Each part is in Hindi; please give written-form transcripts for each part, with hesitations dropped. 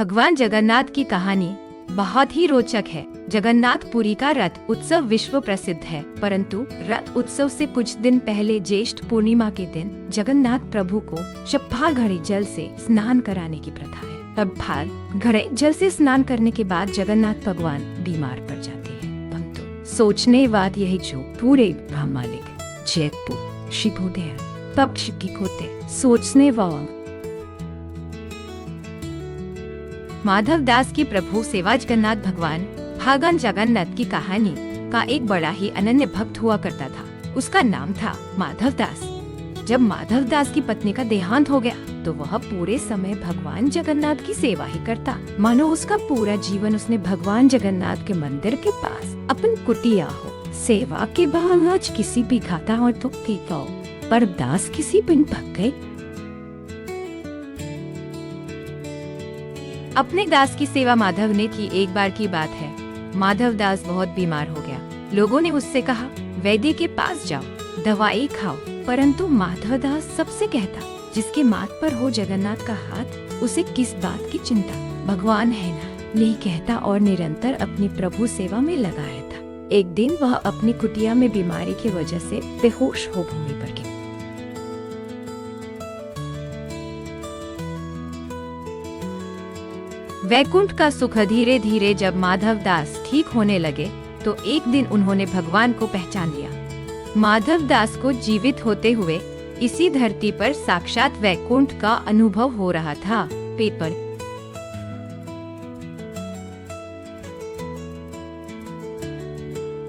भगवान जगन्नाथ की कहानी बहुत ही रोचक है। जगन्नाथपुरी का रथ उत्सव विश्व प्रसिद्ध है, परंतु रथ उत्सव से कुछ दिन पहले ज्येष्ठ पूर्णिमा के दिन जगन्नाथ प्रभु को शब्बाल घड़े जल से स्नान कराने की प्रथा है। शब्बाल घड़े जल से स्नान करने के बाद जगन्नाथ भगवान बीमार पड़ जाते हैं। परंतु सोचने बात यही जो पूरे ब्रह्मांड जयपुर शिवोदय तब शिकी होते सोचने वाला माधव दास की प्रभु सेवा जगन्नाथ भगवान भगवान जगन्नाथ की कहानी का एक बड़ा ही अनन्य भक्त हुआ करता था। उसका नाम था माधव दास। जब माधव दास की पत्नी का देहांत हो गया तो वह पूरे समय भगवान जगन्नाथ की सेवा ही करता, मानो उसका पूरा जीवन उसने भगवान जगन्नाथ के मंदिर के पास अपन कुटिया हो। सेवा के बाद आज किसी भी खाता हो तो ठीक हो, पर दास किसी बिन भग गए। अपने दास की सेवा माधव ने की। एक बार की बात है, माधव दास बहुत बीमार हो गया। लोगों ने उससे कहा, वैद्य के पास जाओ, दवाई खाओ, परंतु माधव दास सबसे कहता, जिसके माथ पर हो जगन्नाथ का हाथ, उसे किस बात की चिंता, भगवान है ना, नहीं कहता और निरंतर अपनी प्रभु सेवा में लगा रहता। एक दिन वह अपनी कुटिया में बीमारी की वजह से बेहोश हो भूमि पर गिरा। वैकुंठ का सुख धीरे धीरे जब माधव दास ठीक होने लगे तो एक दिन उन्होंने भगवान को पहचान लिया। माधव दास को जीवित होते हुए इसी धरती पर साक्षात वैकुंठ का अनुभव हो रहा था। पेपर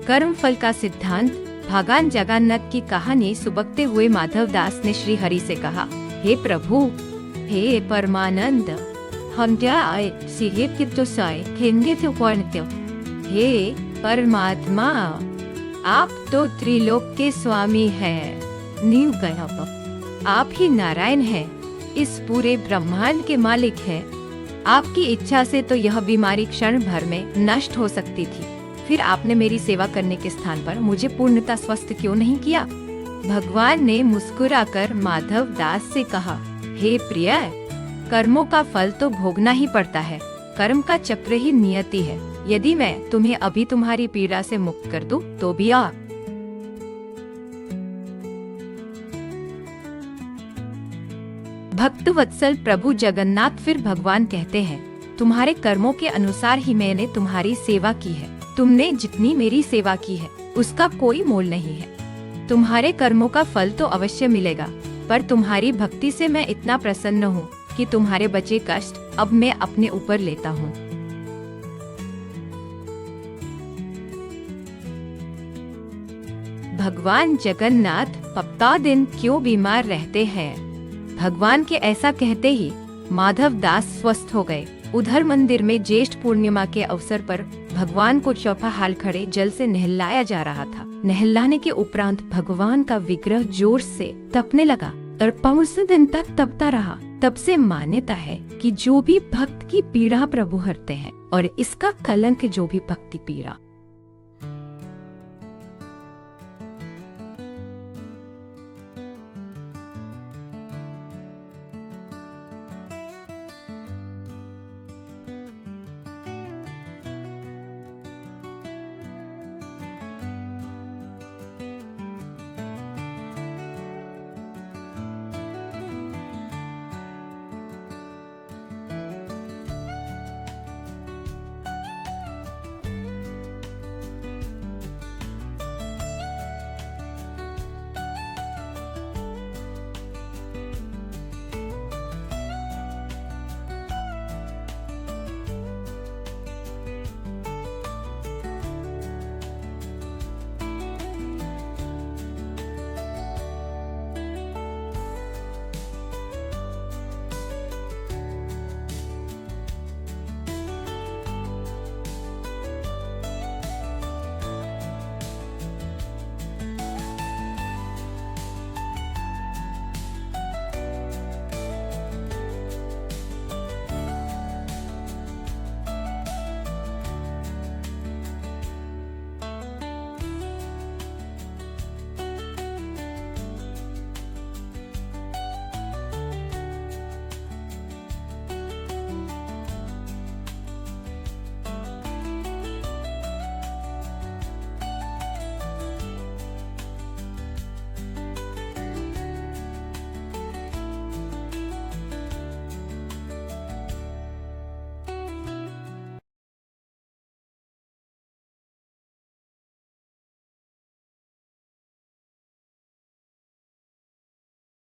कर्म फल का सिद्धांत भगवान जगन्नाथ की कहानी सुबकते हुए माधव दास ने श्री हरि से कहा, हे प्रभु, हे परमानंद, हम हे परमात्मा, आप तो त्रिलोक के स्वामी हैं। नीव गया, आप ही नारायण हैं, इस पूरे ब्रह्मांड के मालिक हैं। आपकी इच्छा से तो यह बीमारी क्षण भर में नष्ट हो सकती थी, फिर आपने मेरी सेवा करने के स्थान पर मुझे पूर्णतः स्वस्थ क्यों नहीं किया? भगवान ने मुस्कुराकर माधव दास से कहा, हे प्रिय, कर्मों का फल तो भोगना ही पड़ता है, कर्म का चक्र ही नियति है। यदि मैं तुम्हें अभी तुम्हारी पीड़ा से मुक्त कर दूं, तो भी आ। भक्त वत्सल प्रभु जगन्नाथ फिर भगवान कहते हैं, तुम्हारे कर्मों के अनुसार ही मैंने तुम्हारी सेवा की है। तुमने जितनी मेरी सेवा की है उसका कोई मोल नहीं है। तुम्हारे कर्मों का फल तो अवश्य मिलेगा, पर तुम्हारी भक्ति से मैं इतना प्रसन्न हूँ कि तुम्हारे बचे कष्ट अब मैं अपने ऊपर लेता हूँ। भगवान जगन्नाथ पक्का दिन क्यों बीमार रहते हैं? भगवान के ऐसा कहते ही माधव दास स्वस्थ हो गए। उधर मंदिर में ज्येष्ठ पूर्णिमा के अवसर पर भगवान को चौपाहाल खड़े जल से नहलाया जा रहा था। नहलाने के उपरांत भगवान का विग्रह जोर से तपने लगा और 5 दिन तक तपता रहा। तब से मान्यता है कि जो भी भक्त की पीड़ा प्रभु हरते हैं और इसका कलंक जो भी भक्ति पीड़ा